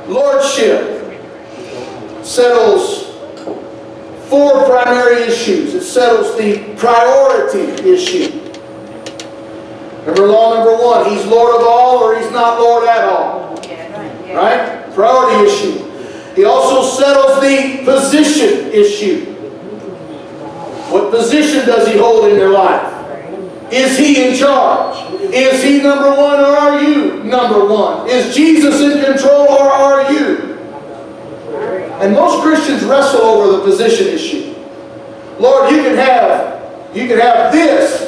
Lordship settles four primary issues. It settles the priority issue. Remember law number one, He's Lord of all or He's not Lord at all. Right? Priority issue. He also settles the position issue. What position does He hold in your life? Is He in charge? Is He number one or are you number one? Is Jesus in control or are you? And most Christians wrestle over the position issue. Lord, you can have this,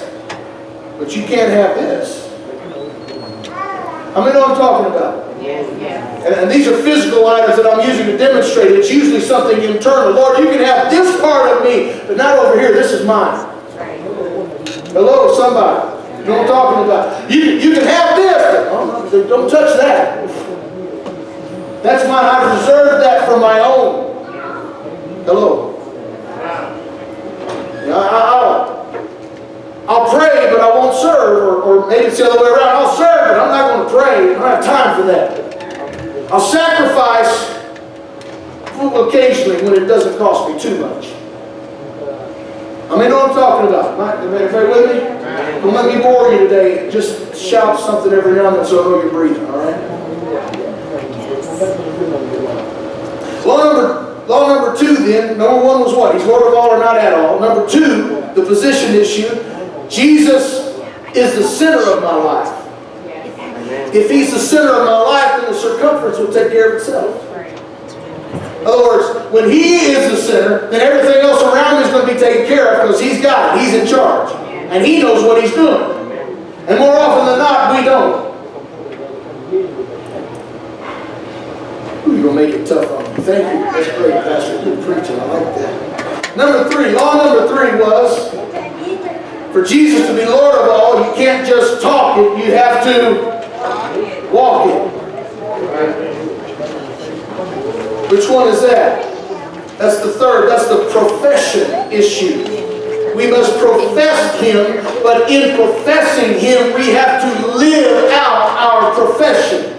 but you can't have this. How many know what I'm talking about? And these are physical items that I'm using to demonstrate. It's usually something internal. Lord, you can have this part of me, but not over here. This is mine. Hello, somebody. You know what I'm talking about? You can have this, but don't touch that. That's mine. I've reserved that for my own. Hello. I'll pray, but I won't serve. Or maybe it's the other way around. I'll serve, but I'm not going to pray. I don't have time for that. I'll sacrifice occasionally when it doesn't cost me too much. I mean, know what I'm talking about. Everybody with me? Don't let me bore you today. Just shout something every now and then so I know you're breathing, all right? Law number two then, number one was what? He's Lord of all or not at all. Number two, the position issue. Jesus is the center of my life. If He's the center of my life, then the circumference will take care of itself. In other words, when He is the center, then everything else around me is going to be taken care of because He's got it. He's in charge. And He knows what He's doing. And more often than not, we don't. Ooh, you're going to make it tough on me. Thank you. That's great, Pastor. Good preaching. I like that. Number three. Law number three was, for Jesus to be Lord of all, you can't just talk it. You have to walk it. Which one is that? That's the third. That's the profession issue. We must profess Him, but in professing Him, we have to live out our profession.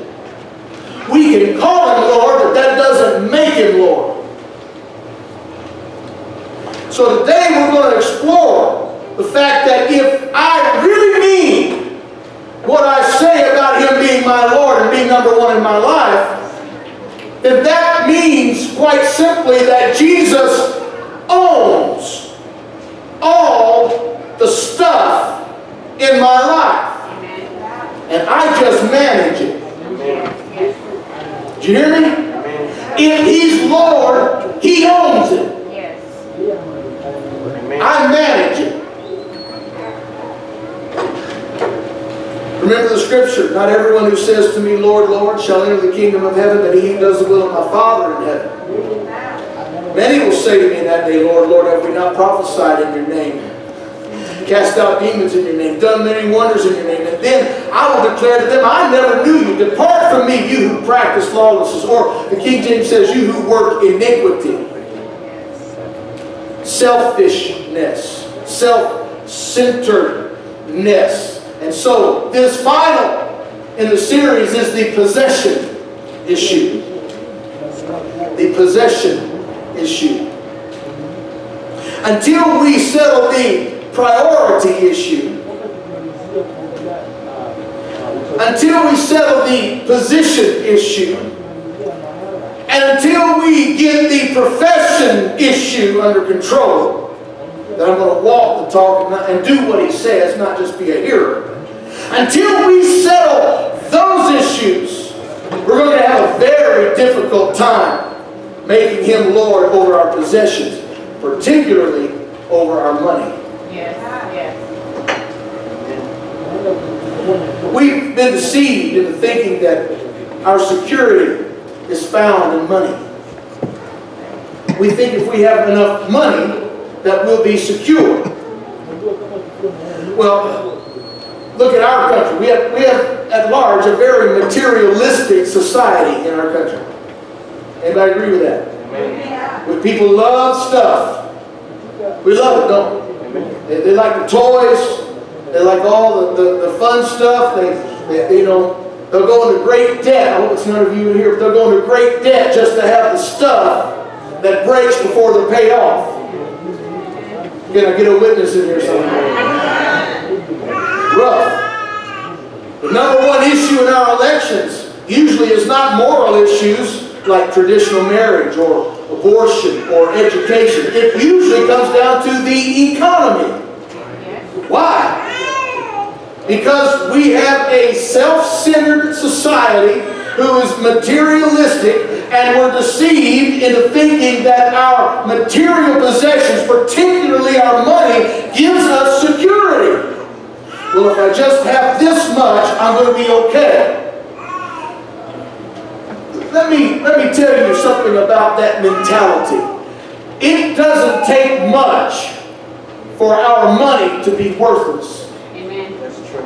We can call Him Lord, but that doesn't make Him Lord. So today we're going to explore the fact that if I really mean what I say about Him being my Lord and being number one in my life, then that means quite simply that Jesus owns all the stuff in my life. And I just manage it. Did you hear me? If He's Lord, He owns it. I manage it. Remember the scripture, not everyone who says to me, Lord, Lord, shall enter the kingdom of heaven, but he who does the will of my Father in heaven. Many will say to me in that day, Lord, Lord, have we not prophesied in your name? Cast out demons in your name, done many wonders in your name. And then I will declare to them, I never knew you. Depart from me, you who practice lawlessness. Or the King James says, you who work iniquity. Selfishness. Self-centeredness. And so, this final in the series is the possession issue. The possession issue. Until we settle the priority issue, until we settle the position issue, and until we get the profession issue under control, that I'm going to walk the talk and do what He says, not just be a hearer. Until we settle those issues, we're going to have a very difficult time making Him Lord over our possessions, particularly over our money. We've been deceived into thinking that our security is found in money. We think if we have enough money, that we'll be secure. Well, look at our country. We have at large a very materialistic society in our country. Anybody agree with that? Amen. When people love stuff, we love it, don't we? They like the toys. They like all the fun stuff. They They'll go into great debt. I hope it's none of you in here, but they'll go into great debt just to have the stuff that breaks before they're paid off. Can I get a witness in here somewhere? Rough. The number one issue in our elections usually is not moral issues like traditional marriage or abortion or education. It usually comes down to the economy. Why? Because we have a self-centered society who is materialistic, and we're deceived into thinking that our material possessions, particularly our money, gives us security. Well, if I just have this much, I'm going to be okay. Let me tell you something about that mentality. It doesn't take much for our money to be worthless. Amen. That's true.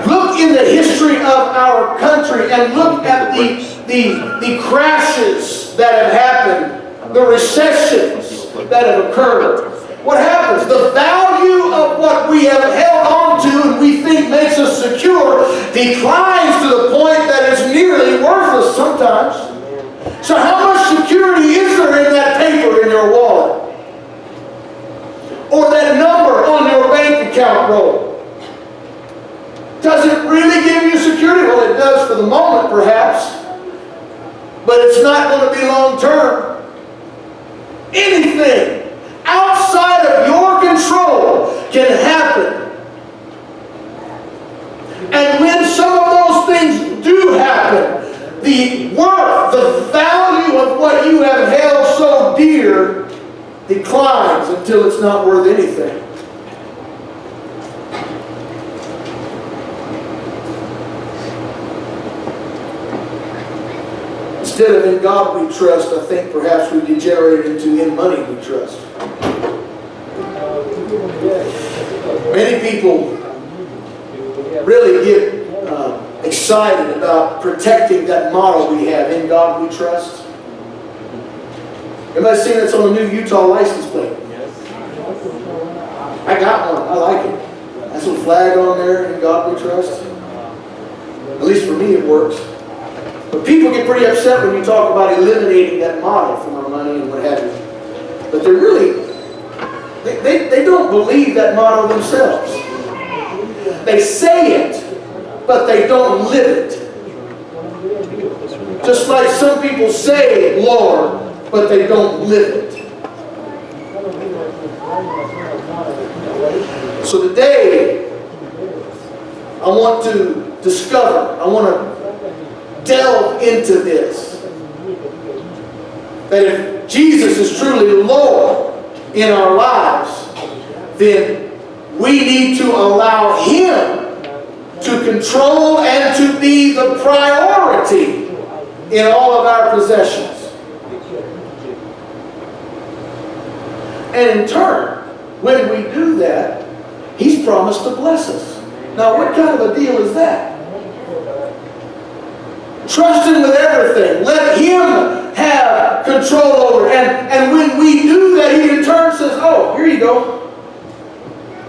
Look in the history of our country and look at the crashes that have happened, the recessions that have occurred. What happens? The value of what we have held on to and we think makes us secure declines to the point that it's nearly worthless sometimes. So how much security is there in that paper in your wallet? Or that number on your bank account roll? Does it really give you security? Well, it does for the moment, perhaps. But it's not going to be long term. Anything outside of your control can happen. And when some of those things do happen, the worth, the value of what you have held so dear declines until it's not worth anything. Instead of in God we trust, I think perhaps we degenerate into in money we trust. Many people really get excited about protecting that motto we have, in God we trust. Everybody seen that's on the new Utah license plate? I got one. I like it. That's a flag on there, in God we trust. At least for me it works. But people get pretty upset when you talk about eliminating that motto from our money and what have you. But they're really, they don't believe that motto themselves. They say it, but they don't live it. Just like some people say Lord, but they don't live it. So today, I want to discover, I want to delve into this. That if Jesus is truly Lord in our lives, then we need to allow Him to control and to be the priority in all of our possessions. And in turn, when we do that, He's promised to bless us. Now, what kind of a deal is that? Trust Him with everything. Let Him have control over it. And when we do that, He in turn says, oh, here you go.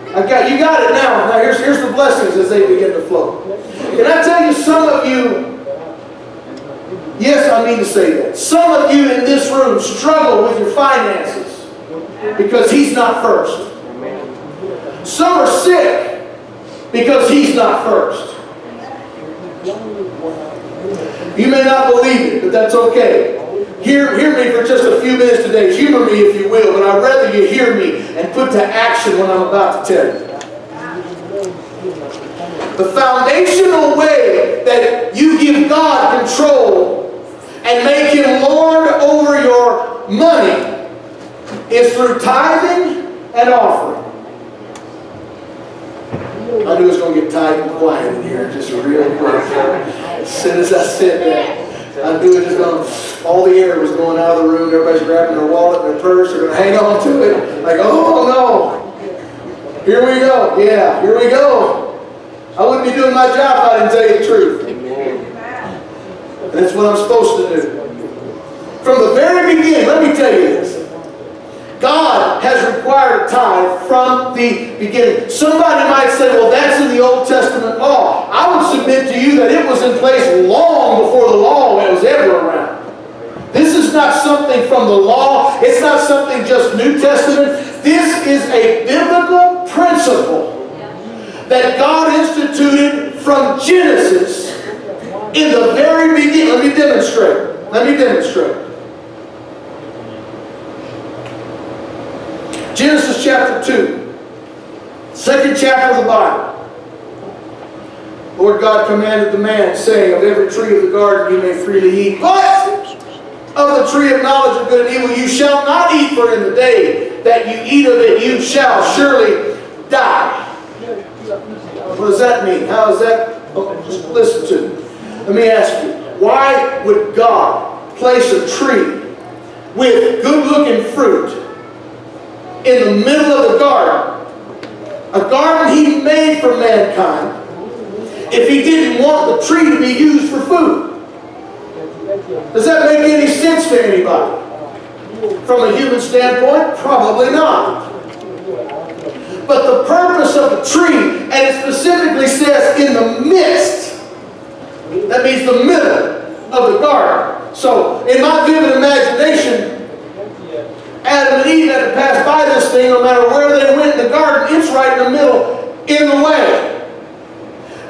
You got it now. Now here's the blessings as they begin to flow. Can I tell you, some of you, yes, I mean to say that, some of you in this room struggle with your finances because He's not first. Some are sick because He's not first. You may not believe it, but that's okay. Hear me for just a few minutes today. Humor me if you will, but I'd rather you hear me and put to action what I'm about to tell you. The foundational way that you give God control and make Him Lord over your money is through tithing and offering. I knew it was going to get tight and quiet in here just real quick. As soon as I said that, I knew it was going to, all the air was going out of the room. Everybody's grabbing their wallet and their purse. They're going to hang on to it. Like, oh no. Here we go. Yeah, here we go. I wouldn't be doing my job if I didn't tell you the truth. And that's what I'm supposed to do. From the very beginning, let me tell you this. God has required a tithe from the beginning. Somebody might say, well, that's in the Old Testament law. I would submit to you that it was in place long before the law was ever around. This is not something from the law. It's not something just New Testament. This is a biblical principle that God instituted from Genesis in the very beginning. Let me demonstrate. Genesis chapter 2, second chapter of the Bible. Lord God commanded the man, saying, of every tree of the garden you may freely eat, but of the tree of knowledge of good and evil you shall not eat, for in the day that you eat of it you shall surely die. What does that mean? How is that? Oh, just listen to me. Let me ask you, why would God place a tree with good-looking fruit in the middle of the garden? A garden He made for mankind, if He didn't want the tree to be used for food. Does that make any sense to anybody? From a human standpoint, probably not. But the purpose of the tree, and it specifically says in the midst, that means the middle of the garden. So, in my vivid imagination, Adam and Eve had to pass by this thing no matter where they went in the garden. It's right in the middle, in the way.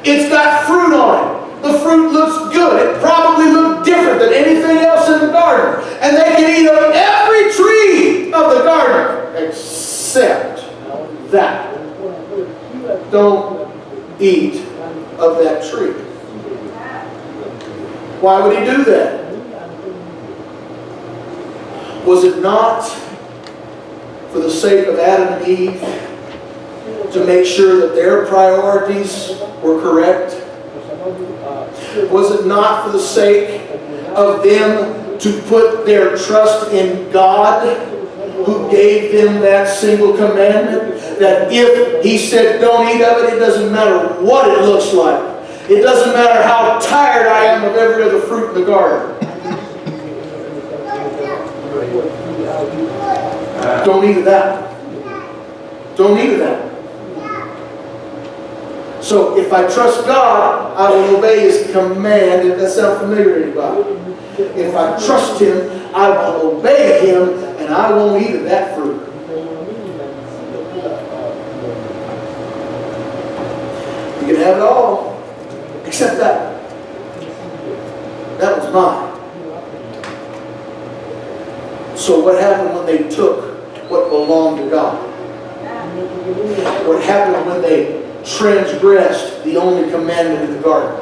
It's got fruit on it. The fruit looks good. It probably looked different than anything else in the garden. And they can eat of every tree of the garden except that. Don't eat of that tree. Why would He do that? Was it not for the sake of Adam and Eve to make sure that their priorities were correct? Was it not for the sake of them to put their trust in God, who gave them that single commandment? That if He said don't eat of it, it doesn't matter what it looks like. It doesn't matter how tired I am of every other fruit in the garden. Don't eat of that. Don't eat of that. So if I trust God, I will obey His command. Does that sound familiar to anybody? If I trust Him, I will obey Him, and I won't eat of that fruit. You can have it all, except that. That was mine. So what happened when they took what belonged to God? What happened when they transgressed the only commandment in the garden?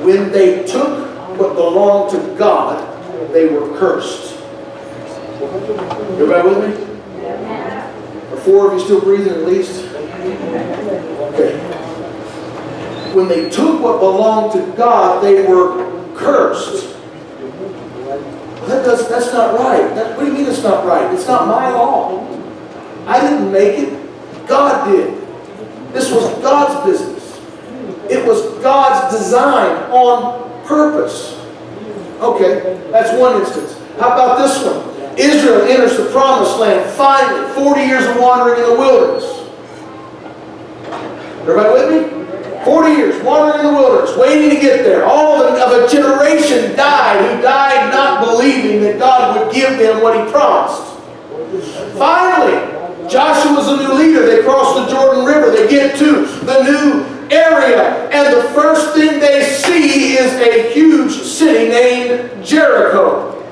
When they took what belonged to God, they were cursed. Everybody with me? Are four of you still breathing at least? Okay. When they took what belonged to God, they were cursed. That's not right. What do you mean it's not right? It's not my law. I didn't make it. God did. This was God's business. It was God's design on purpose. Okay, that's one instance. How about this one? Israel enters the promised land finally, 40 years of wandering in the wilderness. Everybody with me? 40 years wandering in the wilderness, waiting to get there. All of a generation died who died not believing that God would give them what He promised. Finally, Joshua's a new leader. They cross the Jordan River. They get to the new area. And the first thing they see is a huge city named Jericho.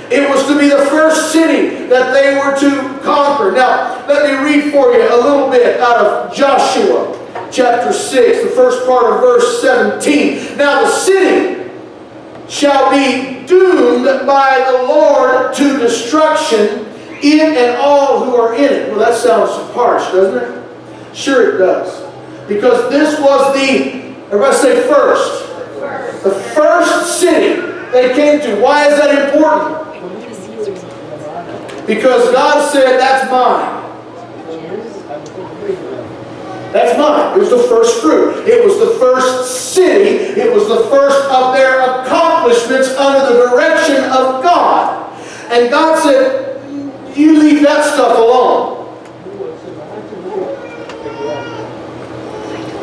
It was to be the first city that they were to conquer. Now, let me read for you a little bit out of Joshua chapter 6, the first part of verse 17. Now the city shall be doomed by the Lord to destruction, in and all who are in it. Well, that sounds harsh, doesn't it? Sure it does. Because this was everybody say first. The first city they came to. Why is that important? Because God said, that's mine. That's mine. It was the first fruit. It was the first city. It was the first of their accomplishments under the direction of God. And God said, you leave that stuff alone.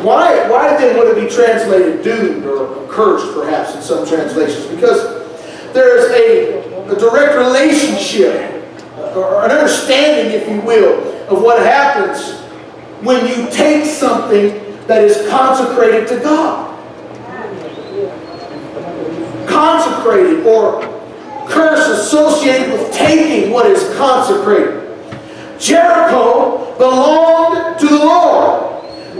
Why then would it be translated doomed or cursed perhaps in some translations? Because there's a direct relationship or an understanding, if you will, of what happens when you take something that is consecrated to God. Consecrated or curse associated with taking what is consecrated. Jericho belonged to the Lord.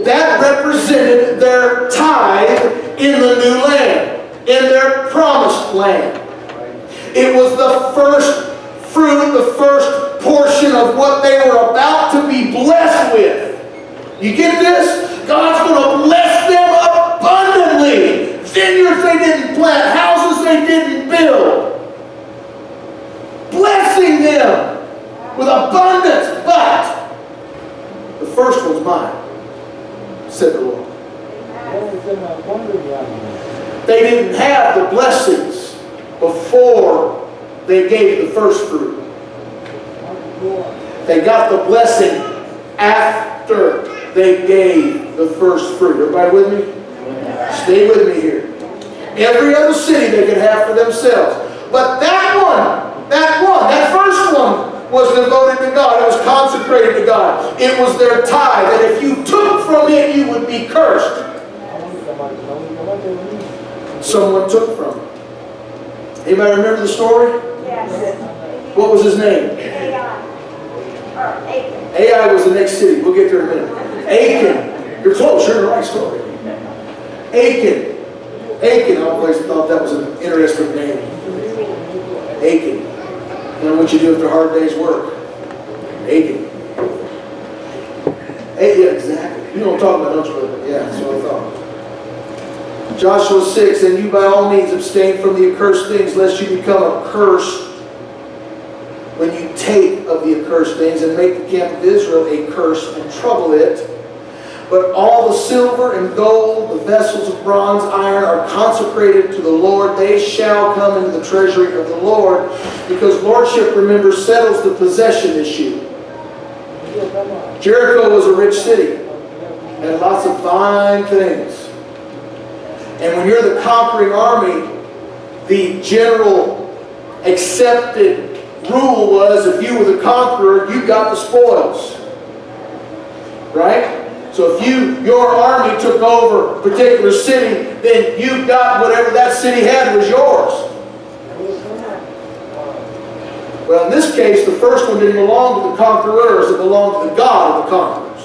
That represented their tithe in the new land, in their promised land. It was the first fruit, the first portion of what they were about to be blessed with. You get this? God's going to bless them abundantly. Vineyards they didn't plant, houses they didn't build. Blessing them with abundance. But the first one's mine, said the Lord. They didn't have the blessings before they gave the first fruit. They got the blessing after they gave the first fruit. Everybody with me? Stay with me here. Every other city they could have for themselves. But that first one was devoted to God. It was consecrated to God. It was their tithe. And if you took from it, you would be cursed. Someone took from it. Anybody remember the story? Yes. What was his name? Ai was the next city. We'll get there in a minute. Achan. You're close. You're in the right story. Achan. I always thought that was an interesting name. Achan. You know what you do after a hard day's work? Achan. Yeah, exactly. You know what I'm talking about, don't you? Yeah, that's what I thought. Joshua 6, and you by all means abstain from the accursed things, lest you become accursed when you take of the accursed things, and make the camp of Israel a curse and trouble it. But all the silver and gold, the vessels of bronze, iron, are consecrated to the Lord. They shall come into the treasury of the Lord, because lordship, remember, settles the possession issue. Jericho was a rich city, had lots of fine things. And when you're the conquering army, the general accepted rule was, if you were the conqueror, you got the spoils. Right? So if your army took over a particular city, then you got whatever that city had was yours. Well, in this case, the first one didn't belong to the conquerors, it belonged to the God of the conquerors.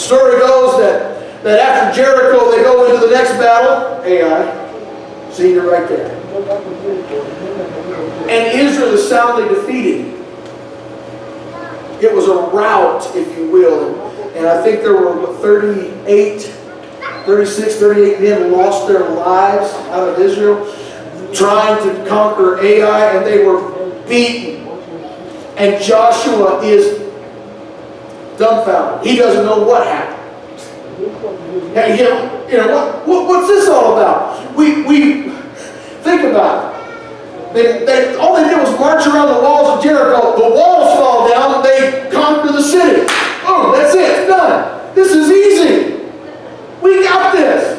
Story goes that after Jericho, they go into the next battle, Ai. See, you're right there. And Israel is soundly defeated. It was a rout, if you will. And I think there were 36, 38 men lost their lives out of Israel trying to conquer Ai, and they were beaten. And Joshua is dumbfounded. He doesn't know what happened. And what's this all about? We think about it. All they did was march around the walls of Jericho. The walls fall down and they conquer the city. Oh, that's it. It's done. This is easy. We got this.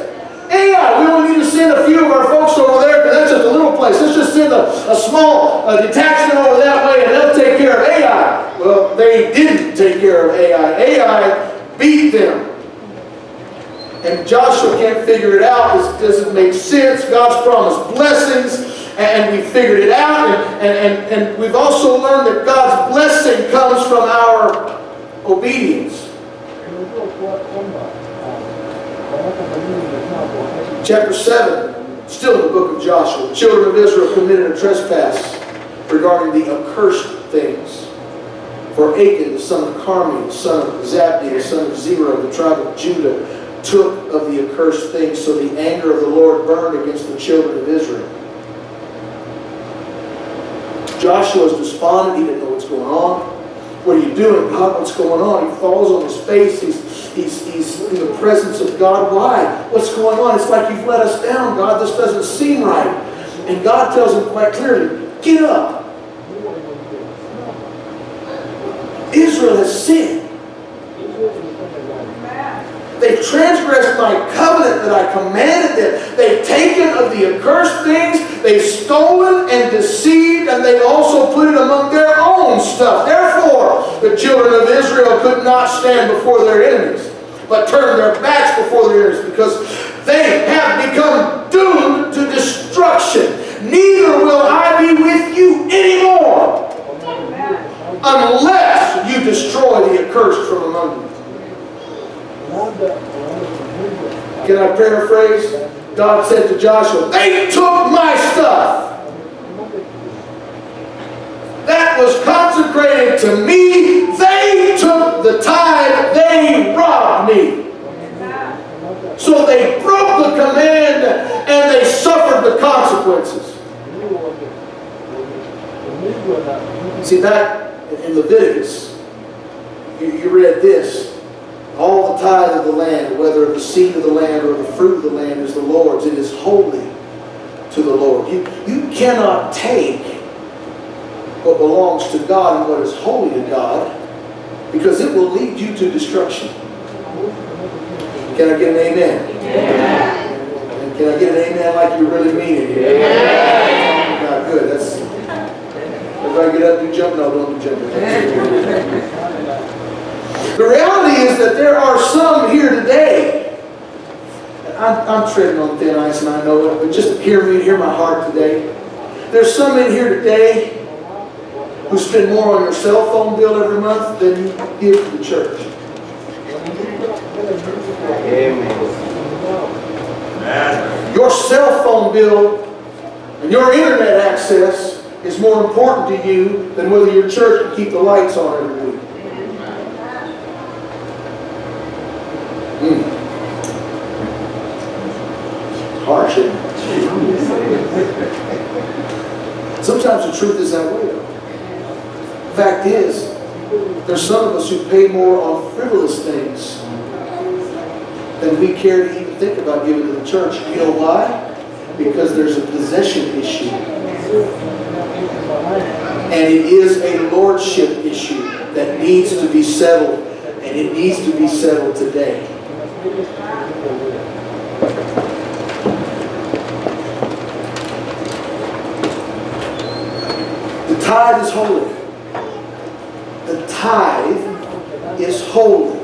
Ai, we only need to send a few of our folks over there, because that's just a little place. Let's just send a small detachment over that way and they'll take care of Ai. Well, they didn't take care of Ai. Ai beat them. And Joshua can't figure it out. This doesn't make sense. God's promised blessings. And we figured it out, and we've also learned that God's blessing comes from our obedience. Chapter 7, still in the book of Joshua. The children of Israel committed a trespass regarding the accursed things. For Achan, the son of Carmi, the son of Zabdi, the son of Zerah, the tribe of Judah, took of the accursed things, so the anger of the Lord burned against the children of Israel. Joshua is despondent. He didn't know what's going on. What are you doing, God? What's going on? He falls on his face. He's in the presence of God. Why? What's going on? It's like you've let us down, God. This doesn't seem right. And God tells him quite clearly, get up. Israel has sinned. They've transgressed my covenant that I commanded them. They've taken of the accursed things. They've stolen and deceived, and they've also put it among their own stuff. Therefore, the children of Israel could not stand before their enemies, but turned their backs before their enemies, because they have become doomed to destruction. Neither will I be with you anymore, unless you destroy the accursed from among you. Can I paraphrase? God said to Joshua, they took my stuff that was consecrated to me. They took the tithe. They robbed me. So they broke the command and they suffered the consequences. See, that in Leviticus, you read this. All the tithe of the land, whether the seed of the land or the fruit of the land, is the Lord's. It is holy to the Lord. You cannot take what belongs to God and what is holy to God, because it will lead you to destruction. Can I get an amen? Yeah. And can I get an amen like you really mean it? Yeah. Not good. That's everybody get up, do jump. No, don't do jumping. The reality is that there are some here today. I'm treading on thin ice and I know it, but just hear me, hear my heart today. There's some in here today who spend more on your cell phone bill every month than you give to the church. Amen. Your cell phone bill and your internet access is more important to you than whether your church can keep the lights on every week. Harsh, isn't it? Sometimes the truth is that way, though. The fact is, there's some of us who pay more on frivolous things than we care to even think about giving to the church. You know why? Because there's a possession issue. And it is a lordship issue that needs to be settled. And it needs to be settled today. The tithe is holy. The tithe is holy.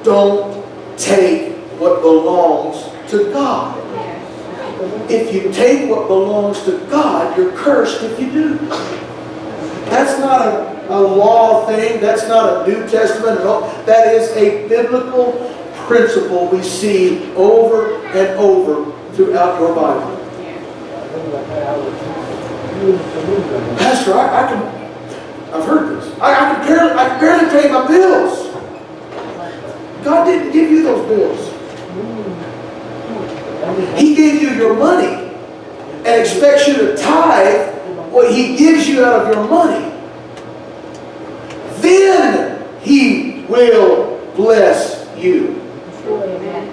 Don't take what belongs to God. If you take what belongs to God, you're cursed if you do. That's not a law thing. That's not a New Testament at all. That is a biblical principle we see over and over throughout your Bible. Pastor, I've heard this. I can barely pay my bills. God didn't give you those bills. He gave you your money and expects you to tithe what He gives you out of your money. Then He will bless you.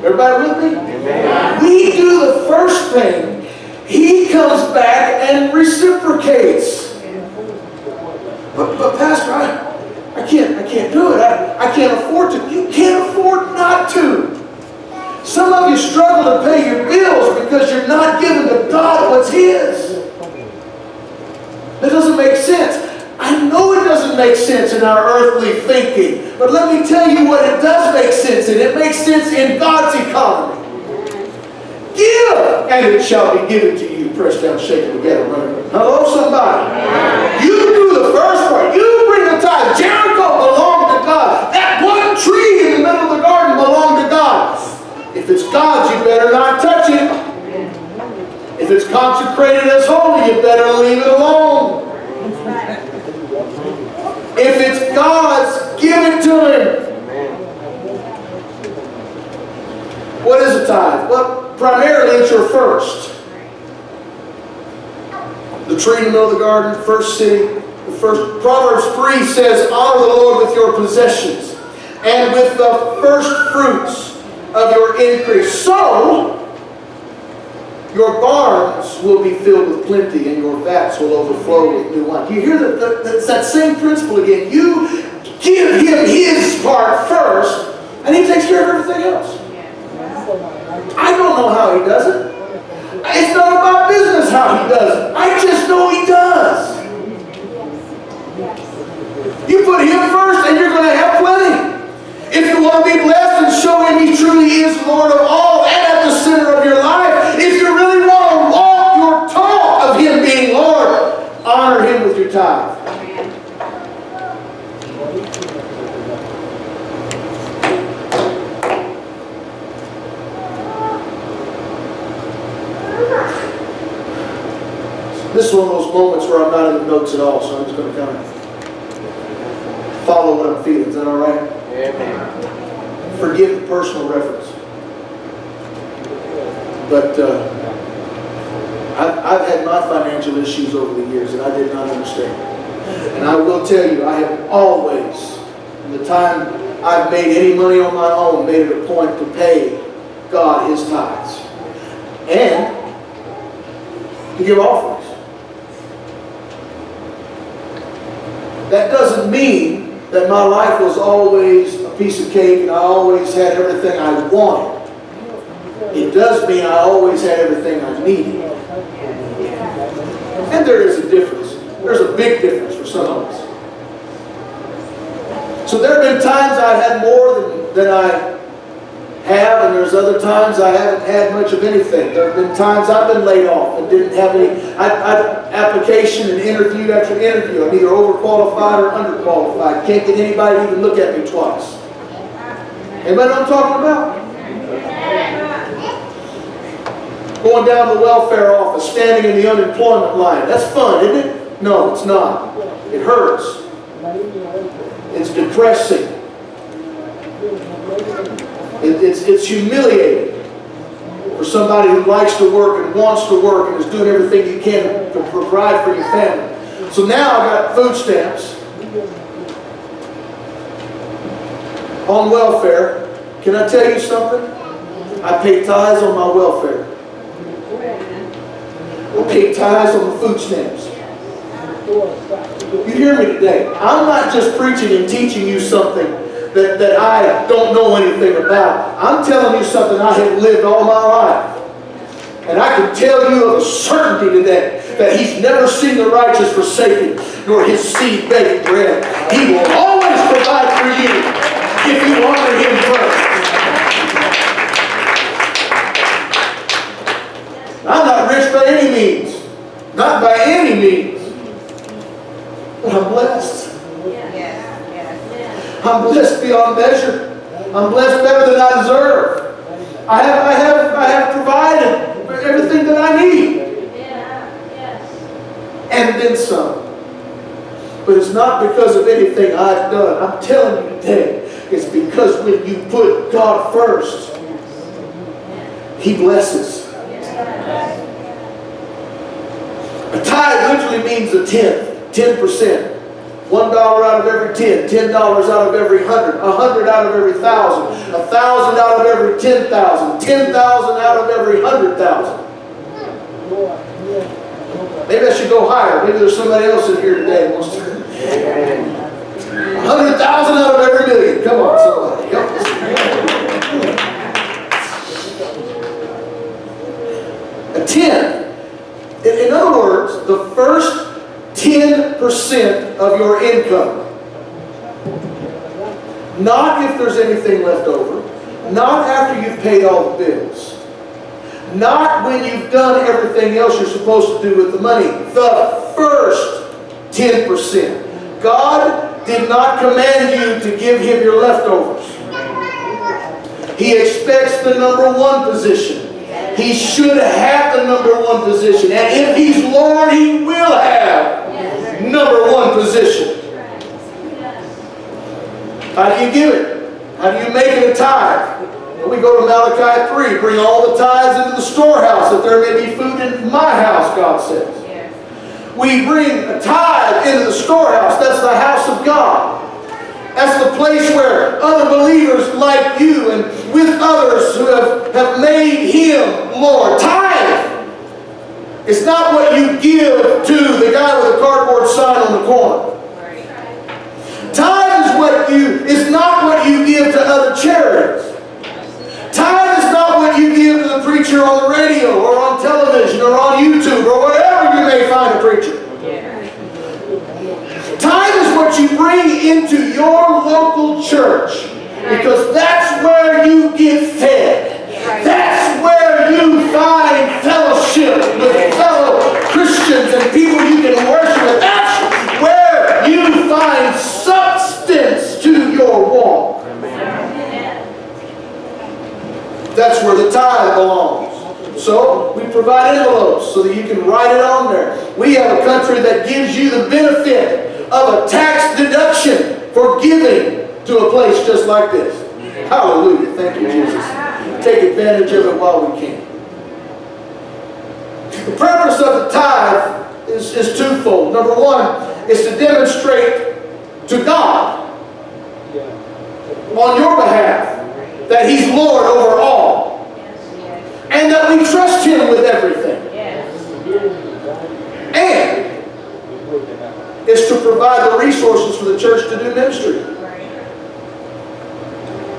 Everybody with me? Amen. We do the first thing. He comes back and reciprocates. But Pastor, I can't do it. I can't afford to. You can't afford not to. Some of you struggle to pay your bills because you're not giving to God what's His. That doesn't make sense. I know it doesn't make sense in our earthly thinking, but let me tell you what it does make sense in. It makes sense in God's economy. Give, and it shall be given to you. Pressed down, shaken together, running. Hello, somebody. You do the first part. You bring the tithe. Jericho belonged to God. That one tree in the middle of the garden belonged to God. If it's God's, you better not touch it. If it's consecrated as holy, you better leave it alone. If it's God's, give it to Him. What is a tithe? Well, primarily it's your first. The tree in the middle of the garden, first city, the first. Proverbs 3 says, honor the Lord with your possessions and with the first fruits of your increase. So, Your barns will be filled with plenty, and your vats will overflow with new wine. You hear that same principle again. You give him his part first, and he takes care of everything else. I don't know how he does it. It's none of my business how he does it. I just know he does. You put him first, and you're going to have plenty. If you want to be blessed and show him he truly is Lord of all and at the center of your life, if you really want to walk your talk of him being Lord, honor him with your tithe. This is one of those moments where I'm not in the notes at all, so I'm just going to kind of follow what I'm feeling. Is that all right? Amen. Forgive the personal reference. But I've had my financial issues over the years that I did not understand. And I will tell you, I have always, from the time I've made any money on my own, made it a point to pay God his tithes. And to give offerings. That doesn't mean that my life was always a piece of cake and I always had everything I wanted. It does mean I always had everything I needed. And there is a difference. There's a big difference for some of us. So there have been times I've had more than I have, and there's other times I haven't had much of anything. There have been times I've been laid off and didn't have any application and interview after interview. I'm either overqualified or underqualified. Can't get anybody to even look at me twice. Anybody know what I'm talking about? Going down to the welfare office, standing in the unemployment line. That's fun, isn't it? No, it's not. It hurts. It's depressing. It's humiliating for somebody who likes to work and wants to work and is doing everything you can to provide for your family. So now I got food stamps on welfare. Can I tell you something? I pay tithes on my welfare. I pay tithes on the food stamps. You hear me today? I'm not just preaching and teaching you something that I don't know anything about. I'm telling you something I have lived all my life. And I can tell you of a certainty today that he's never seen the righteous forsaken, nor his seed begging bread. He will always provide for you if you honor him first. I'm not rich by any means. Not by any means. But I'm blessed. I'm blessed beyond measure. I'm blessed better than I deserve. I have provided everything that I need. And then some. But it's not because of anything I've done. I'm telling you today, it's because when you put God first, he blesses. A tithe literally means a tenth, 10%. $1 out of every 10, $10 out of every 100, 100 out of every 1,000, 1,000 out of every 10,000, 10,000 out of every 100,000. Maybe I should go higher. Maybe there's somebody else in here today who wants to. 100,000 out of every million. Come on, somebody. Help us. A 10. In other words, the first 10% of your income. Not if there's anything left over. Not after you've paid all the bills. Not when you've done everything else you're supposed to do with the money. The first 10%. God did not command you to give him your leftovers. He expects the number one position. He should have the number one position. And if he's Lord, he will have number one position. How do you give it? How do you make it a tithe? Well, we go to Malachi 3. Bring all the tithes into the storehouse, that there may be food in my house, God says. We bring a tithe into the storehouse. That's the house of God. That's the place where other believers like you and with others who have made him Lord. Tithe It's not what you give to the guy with a cardboard sign on the corner. Tithe is not what you give to other charities. Tithe is not what you give to the preacher on the radio or on television or on YouTube or wherever you may find a preacher. Tithe is what you bring into your local church, because that's where you get fed. That's where you find fellowship with fellow Christians and people you can worship with. That's where you find substance to your walk. That's where the tithe belongs. So we provide envelopes so that you can write it on there. We have a country that gives you the benefit of a tax deduction for giving to a place just like this. Hallelujah. Thank you, Jesus. Take advantage of it while we can. The purpose of the tithe is twofold. Number one is to demonstrate to God on your behalf that He's Lord over all, and that we trust Him with everything. And it's to provide the resources for the church to do ministry.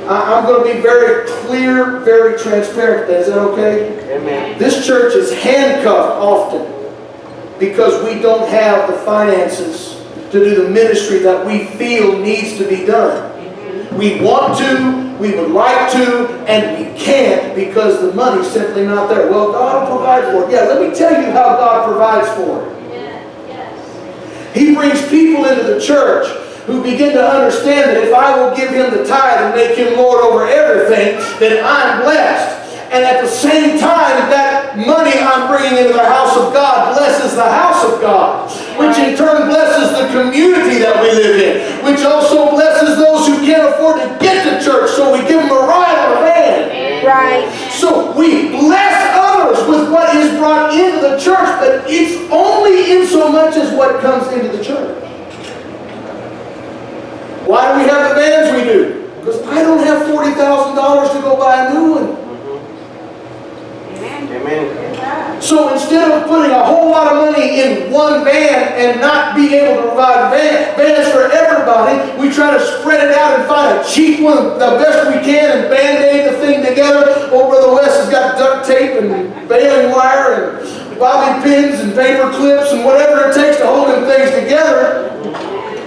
I'm going to be very clear, very transparent. Is that okay? Amen. This church is handcuffed often because we don't have the finances to do the ministry that we feel needs to be done. We want to, we would like to, and we can't because the money's simply not there. Well, God will provide for it. Yeah, let me tell you how God provides for it. He brings people into the church who begin to understand that if I will give Him the tithe and make Him Lord over everything, then I'm blessed. And at the same time, that money I'm bringing into the house of God blesses the house of God, which in turn blesses the community that we live in, which also blesses those who can't afford to get to church, so we give them a ride on a van. Right. So we bless others with what is brought into the church, but it's only in so much as what comes into the church. Why do we have the vans we do? Because I don't have $40,000 to go buy a new one. Amen. So instead of putting a whole lot of money in one van and not being able to provide vans for everybody, we try to spread it out and find a cheap one the best we can and band-aid the thing together. Old Brother Wes has got duct tape and baling wire and bobby pins and paper clips and whatever it takes to hold them things together.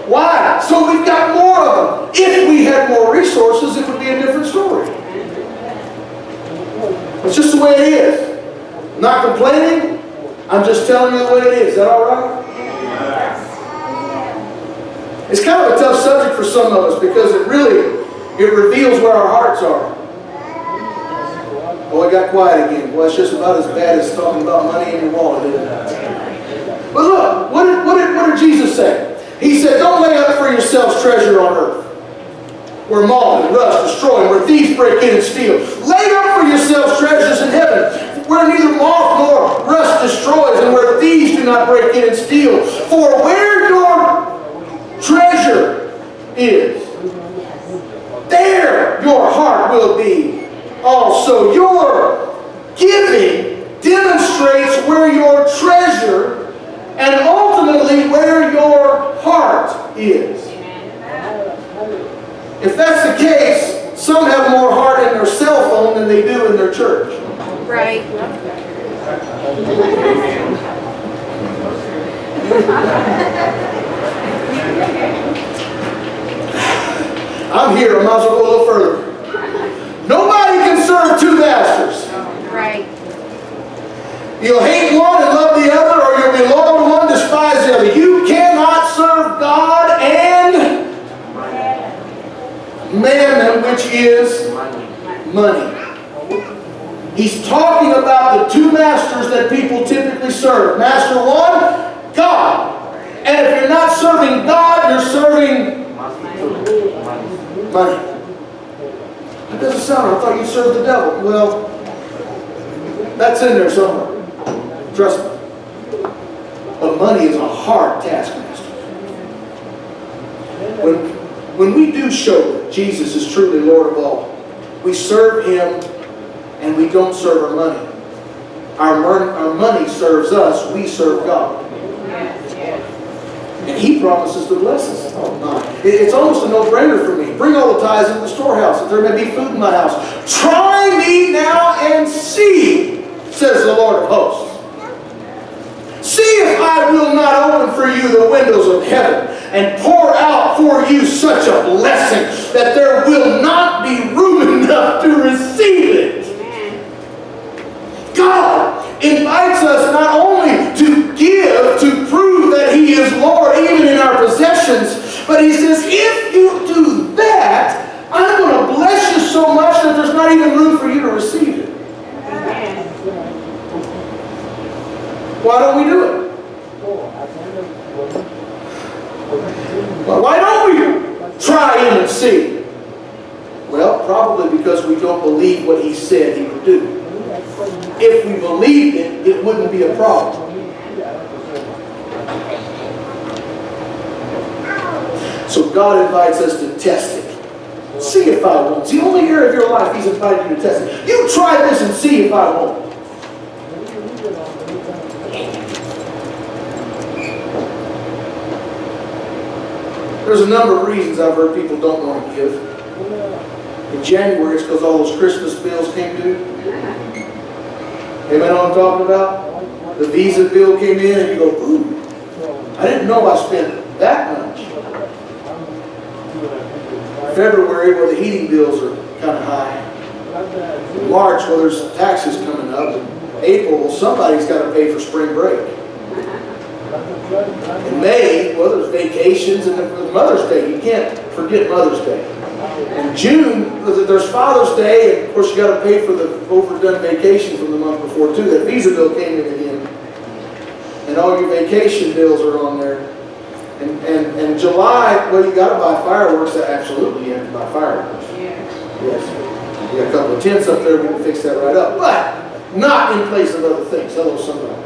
Why? So we've got more of them. If we had more resources, it would be a different story. It's just the way it is. I'm not complaining. I'm just telling you the way it is. Is that all right? It's kind of a tough subject for some of us because it reveals where our hearts are. Oh, it got quiet again. Well, it's just about as bad as talking about money in your wallet, isn't it? But look, what did Jesus say? He said, don't lay up for yourselves treasure on earth, where moth and rust destroy, and where thieves break in and steal. Lay up for yourselves treasures in heaven, where neither moth nor rust destroys, and where thieves do not break in and steal. For where your treasure is, there your heart will be also. Your giving demonstrates where your treasure and ultimately where your heart is. If that's the case, some have more heart in their cell phone than they do in their church. Right. I'm here, I might as well go a little further. Nobody can serve two masters. Right. You'll hate one and love the other, or you'll be loyal to one, despise the other. You cannot serve God and mammon, which is money. He's talking about the two masters that people typically serve. Master one, God. And if you're not serving God, you're serving money. That doesn't sound, I thought you served the devil. Well, that's in there somewhere. Trust me. But money is a hard taskmaster. When we do show that Jesus is truly Lord of all, we serve Him and we don't serve our money, Our money serves us. We serve God. And He promises to bless us. Oh my. It's almost a no-brainer for me. Bring all the tithes into the storehouse, that there may be food in my house. Try me now and see, says the Lord of hosts. See if I will not open for you the windows of heaven and pour out for you such a blessing that there will not be room enough to receive it. God invites us not only to give, to prove that He is Lord even in our possessions, but He says, if you do that, I'm going to bless you so much that there's not even room for you to receive it. Why don't we do it? Well, why don't we try Him and see? Well, probably because we don't believe what He said He would do. If we believed it, it wouldn't be a problem. So God invites us to test it. See if I won't. It's the only area of your life He's invited you to test it. You try this and see if I won't. There's a number of reasons I've heard people don't want to give. In January, it's because all those Christmas bills came due. Anybody know what I'm talking about? The Visa bill came in and you go, ooh, I didn't know I spent that much. February, where the heating bills are kind of high. March, well, there's taxes coming up. April, well, somebody's got to pay for spring break. In May, well, there's vacations, and with Mother's Day, you can't forget Mother's Day. In June, there's Father's Day, and of course you got to pay for the overdone vacation from the month before too. That Visa bill came in again, and all your vacation bills are on there. And July, well, you got to buy fireworks. Absolutely, you have to buy fireworks. Yes, you got a couple of tents up there. We can fix that right up, but not in place of other things. Hello, somebody.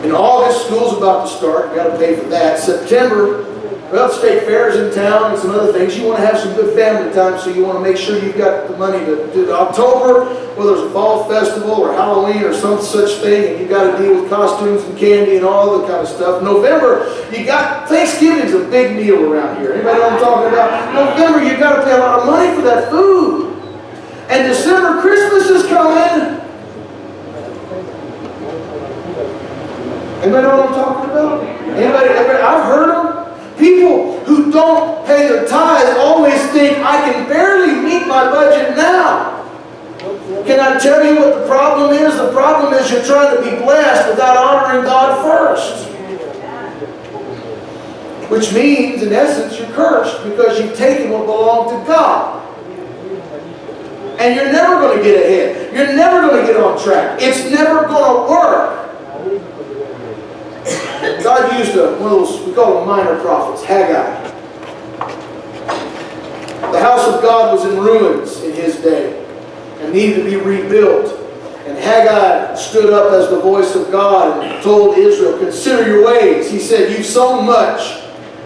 In August, school's about to start. You got to pay for that. September, well, state fairs in town and some other things. You want to have some good family time, so you want to make sure you've got the money to do it. October, well, there's a fall festival or Halloween or some such thing, and you got to deal with costumes and candy and all that kind of stuff. November, you got Thanksgiving's a big meal around here. Anybody know what I'm talking about? November, you got to pay a lot of money for that food. And December, Christmas is coming. Anybody know what I'm talking about? Anybody? I've heard them. People who don't pay their tithes always think, I can barely meet my budget now. Can I tell you what the problem is? The problem is you're trying to be blessed without honoring God first. Which means, in essence, you're cursed because you've taken what belonged to God. And you're never going to get ahead. You're never going to get on track. It's never going to work. God used one of those, we call them minor prophets, Haggai. The house of God was in ruins in his day and needed to be rebuilt. And Haggai stood up as the voice of God and told Israel, consider your ways. He said, you've sown much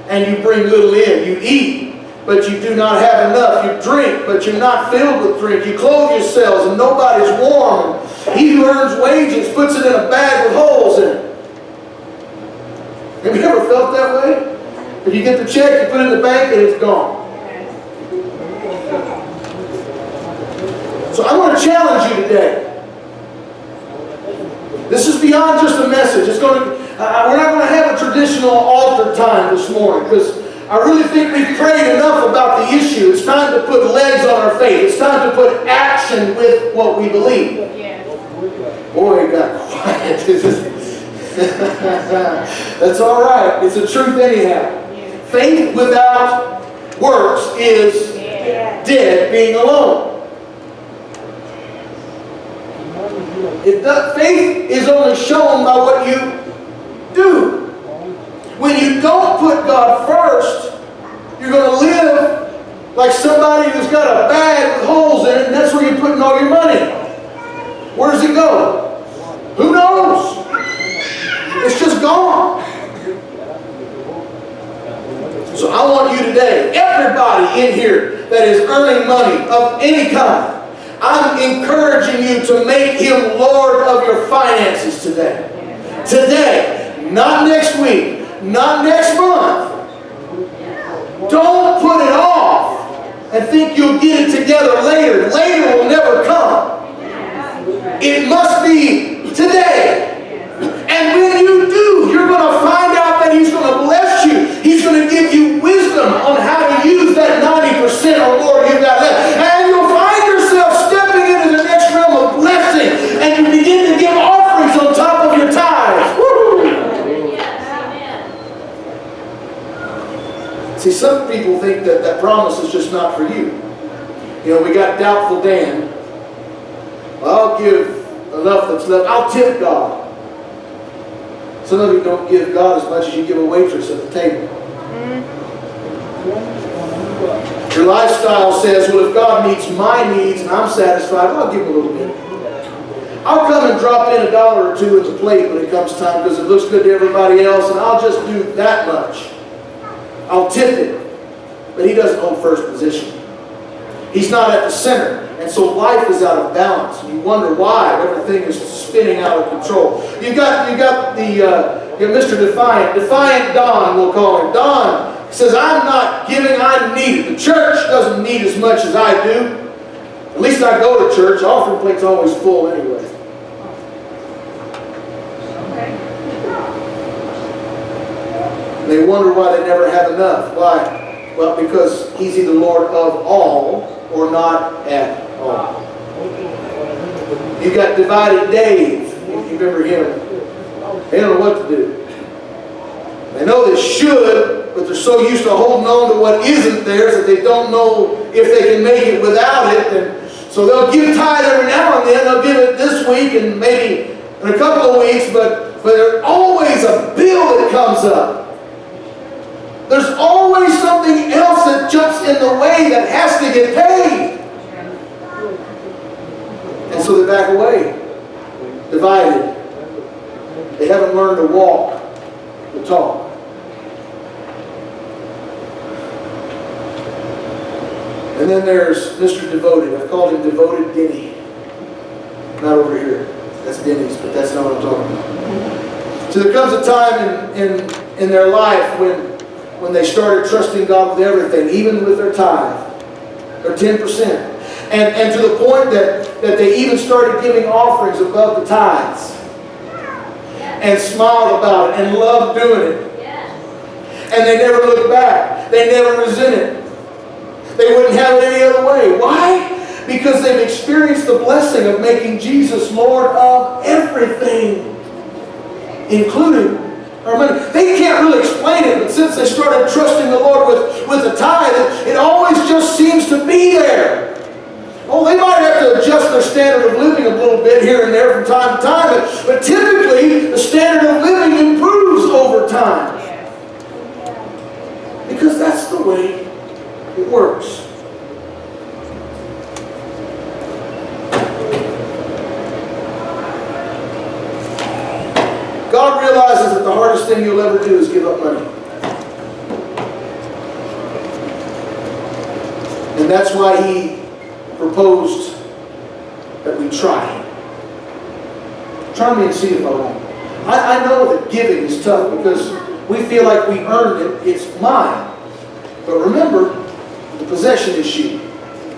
and you bring little in. You eat, but you do not have enough. You drink, but you're not filled with drink. You clothe yourselves and nobody's warm. He who earns wages puts it in a bag with holes in it. Have you ever felt that way? If you get the check, you put it in the bank, and it's gone. So I want to challenge you today. This is beyond just a message. It's going to. We're not going to have a traditional altar time this morning because I really think we've prayed enough about the issue. It's time to put legs on our faith. It's time to put action with what we believe. Boy, it got quiet. That's all right. It's the truth anyhow. Faith without works is dead being alone. Faith is only shown by what you do. When you don't put God first, you're going to live like somebody who's got a bag with holes in it, and that's where you're putting all your money. Where does it go? Who knows? It's just gone. So I want you today, everybody in here that is earning money of any kind, I'm encouraging you to make Him Lord of your finances today. Today. Not next week. Not next month. Don't put it off and think you'll get it together later. Later will never come. It must be today. And when you do, you're going to find out that He's going to bless you. He's going to give you wisdom on how to use that 90% or more you've got left. And you'll find yourself stepping into the next realm of blessing. And you begin to give offerings on top of your tithes. Woo! See, some people think that that promise is just not for you. You know, we got Doubtful Dan. Well, I'll give enough that's left. I'll tip God. Some of you don't give God as much as you give a waitress at the table. Your lifestyle says, well, if God meets my needs and I'm satisfied, well, I'll give Him a little bit. I'll come and drop in $1 or $2 at the plate when it comes time because it looks good to everybody else, and I'll just do that much. I'll tip it. But He doesn't hold first position. He's not at the center. And so life is out of balance. And you wonder why everything is spinning out of control. You got Mr. Defiant. Defiant Don, we'll call him. Don says, I'm not giving, I need it. The church doesn't need as much as I do. At least I go to church. Offering plate's always full anyway. And they wonder why they never have enough. Why? Well, because he's either Lord of all or not at all. You got Divided Dave. You remember him? They don't know what to do. They know they should, but they're so used to holding on to what isn't theirs that they don't know if they can make it without it. And so they'll give tithe every now and then. They'll give it this week and maybe in a couple of weeks, but there's always a bill that comes up. There's always something else that jumps in the way that has to get paid. And so they back away. Divided. They haven't learned to walk, to talk. And then there's Mr. Devoted. I've called him Devoted Denny. Not over here. That's Denny's, but that's not what I'm talking about. So there comes a time in their life when they started trusting God with everything, even with their tithe, their 10%. And to the point that they even started giving offerings above the tithes. And smiled about it and loved doing it. And they never looked back. They never resented. They wouldn't have it any other way. Why? Because they've experienced the blessing of making Jesus Lord of everything, including our money. They can't really explain it, but since they started trusting the Lord with the tithe, it always just seems to be there. Oh, they might have to adjust their standard of living a little bit here and there from time to time, but typically the standard of living improves over time. Because that's the way it works. God realizes that the hardest thing you'll ever do is give up money. And that's why He proposed that we try. Try me and see if I won't. I know that giving is tough because we feel like we earned it. It's mine. But remember the possession issue.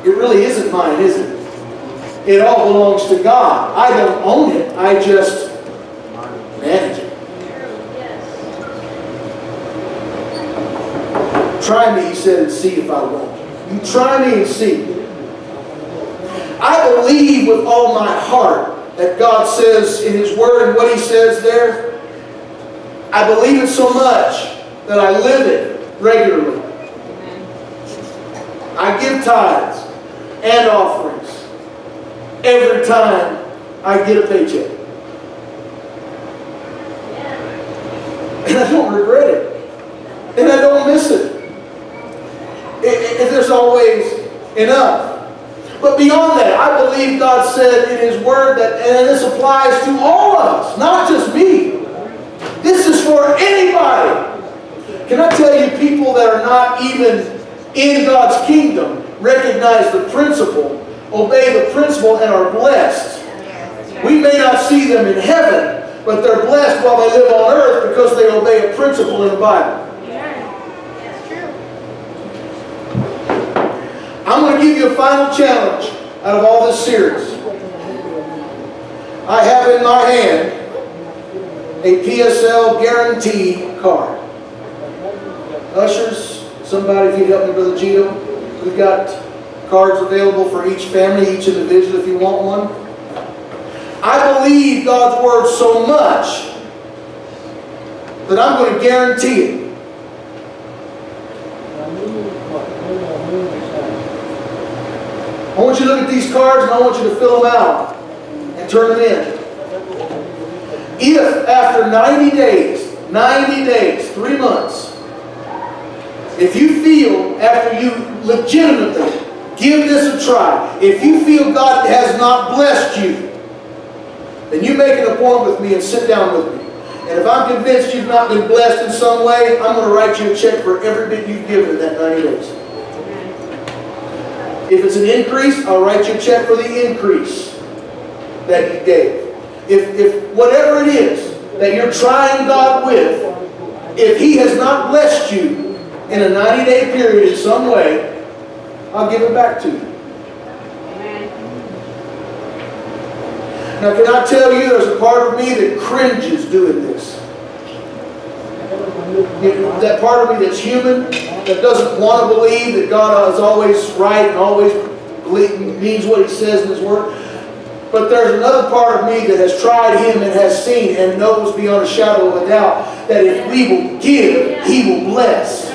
It really isn't mine, is it? It all belongs to God. I don't own it. I just manage it. Try me, He said, and see if I won't. You try me and see. I believe with all my heart that God says in His Word and what He says there. I believe it so much that I live it regularly. I give tithes and offerings every time I get a paycheck. And I don't regret it. And I don't miss it. There's always enough. But beyond that, I believe God said in His Word that, and this applies to all of us, not just me. This is for anybody. Can I tell you, people that are not even in God's kingdom recognize the principle obey the principle and are blessed. We may not see them in heaven, but they're blessed while they live on earth because they obey a principle in the Bible. That's true. I'm going to give you a final challenge out of all this series. I have in my hand a PSL guarantee card. Ushers, somebody, if you'd help me, Brother Gito. We've got cards available for each family, each individual if you want one. I believe God's Word so much that I'm going to guarantee it. I want you to look at these cards and I want you to fill them out and turn them in. If after 90 days, 3 months, if you feel after you legitimately give this a try, if you feel God has not blessed you, then you make an appointment with me and sit down with me. And if I'm convinced you've not been blessed in some way, I'm going to write you a check for every bit you've given in that 90 days. If it's an increase, I'll write you a check for the increase that you gave. If whatever it is that you're trying God with, if He has not blessed you in a 90-day period in some way, I'll give it back to you. Now, can I tell you, there's a part of me that cringes doing this. That part of me that's human, that doesn't want to believe that God is always right and always means what He says in His Word. But there's another part of me that has tried Him and has seen and knows beyond a shadow of a doubt that if we will give, He will bless.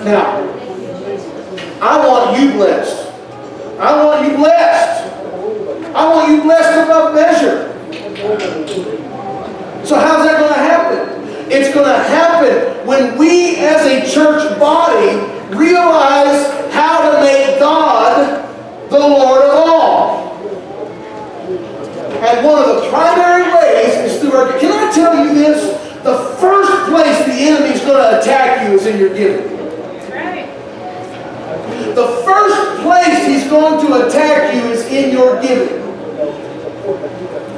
Now, I want you blessed. I want you blessed. I want you blessed above measure. So how's that going to happen? It's going to happen when we as a church body realize how to make God the Lord of all. And one of the primary ways is through our... Can I tell you this? The first place the enemy is going to attack you is in your giving. The first place he's going to attack you is in your giving.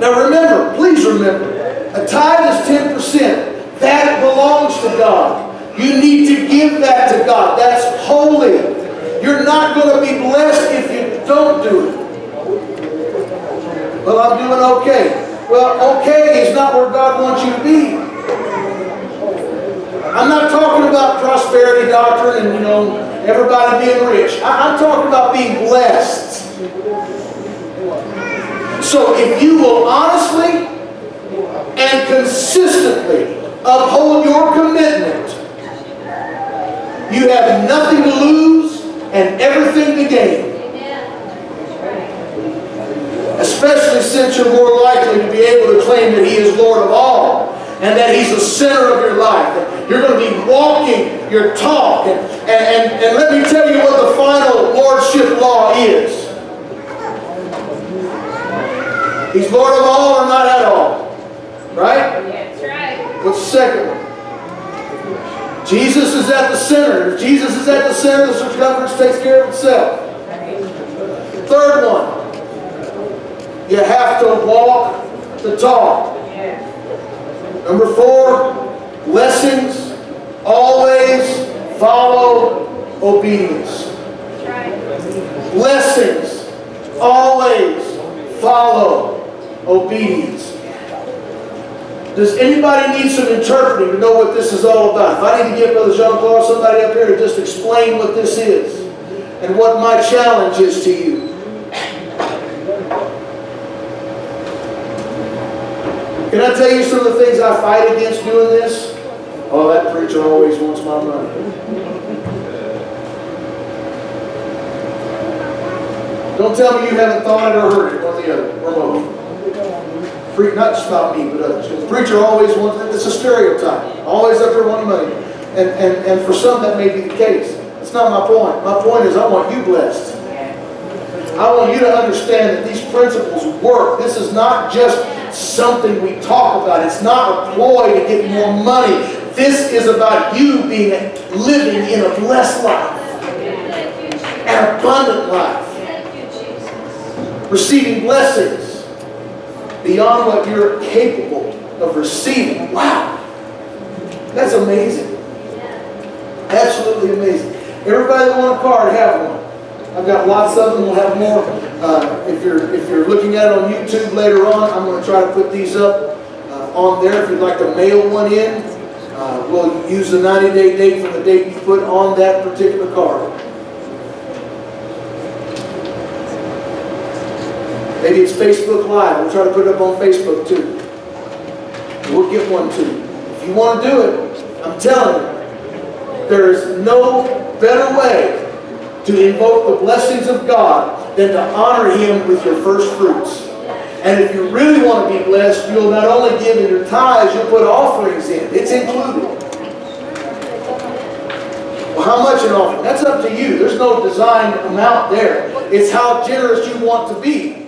Now remember, please remember, a tithe is 10%. That belongs to God. You need to give that to God. That's holy. You're not going to be blessed if you don't do it. Well, I'm doing okay. Well, okay is not where God wants you to be. I'm not talking about prosperity doctrine and, everybody being rich. I'm talking about being blessed. So if you will honestly and consistently uphold your commitment, you have nothing to lose and everything to gain. Especially since you're more likely to be able to claim that He is Lord of all and that He's the center of your life. You're going to be walking your talk. And let me tell you what the final Lordship law is. He's Lord of all or not at all. Right? That's right. What's the second one? Jesus is at the center. If Jesus is at the center, the circumference takes care of itself. Third one. You have to walk the talk. Number 4, blessings always follow obedience. Blessings always follow obedience. Does anybody need some interpreting to know what this is all about? If I need to get Brother Jean-Claude, somebody up here to just explain what this is and what my challenge is to you. Can I tell you some of the things I fight against doing this? Oh, that preacher always wants my money. Don't tell me you haven't thought it or heard it, one or the other, or both. Not just about me, but others. The preacher always wants it. It's a stereotype. Always up there wanting money. And for some that may be the case. That's not my point. My point is I want you blessed. I want you to understand that these principles work. This is not just something we talk about. It's not a ploy to get more money. This is about you living in a blessed life. An abundant life. Receiving blessings beyond what you're capable of receiving. Wow. That's amazing. Absolutely amazing. Everybody that wants a card, have one. I've got lots of them. We'll have more. If you're looking at it on YouTube later on, I'm going to try to put these up on there. If you'd like to mail one in, we'll use the 90-day date from the date you put on that particular card. Maybe it's Facebook Live. We'll try to put it up on Facebook too. We'll get one too. If you want to do it, I'm telling you, there is no better way to invoke the blessings of God than to honor Him with your first fruits. And if you really want to be blessed, you'll not only give in your tithes, you'll put offerings in. It's included. Well, how much an offering? That's up to you. There's no designed amount there. It's how generous you want to be.